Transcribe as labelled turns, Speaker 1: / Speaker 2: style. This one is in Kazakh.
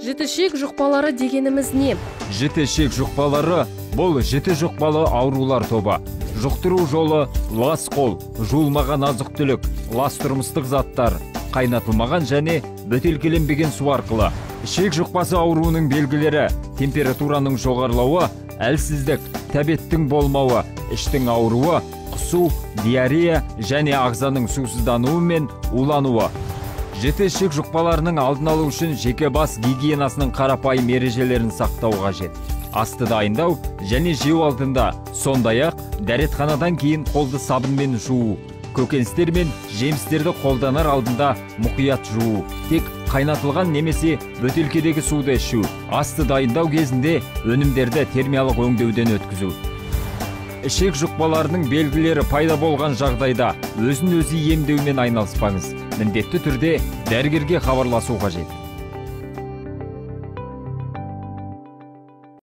Speaker 1: Жіті жұқпалары дегеніміз не?
Speaker 2: Жіті жұқпалары бұл жіті жұқпалы аурулар тобы. Жұқтыру жолы лас қол, жуылмаған азық-түлік, лас тұрмыстық заттар, қайнатылмаған және бөтелкеленбеген су арқылы. Ішек жұқпасы ауруының белгілері: температураның жоғарылауы, әлсіздік, тәбеттің болмауы, іштің ауруы, құсу, диарея және ағзаның сусыздануы мен улануы. Жіті ішек жұқпаларының алдын алу үшін жеке бас гигиенасының қарапайым ережелерін сақтау қажет. Асты дайындау және жеу алдында, сондай-ақ дәретханадан кейін қолды сабынмен жуу, көкөністер мен жемістерді қолданар алдында мұқият жуу, тек қайнатылған немесе бөтелкедегі суды ішу, асты дайындау кезінде өнімдерді термиялық өңдеуден өткізу. Ішек жұқпаларының белгілері пайда болған жағдайда өзін-өзі емдеумен айналыспаңыз. Міндетті түрде дәрігерге хабарласу қажет.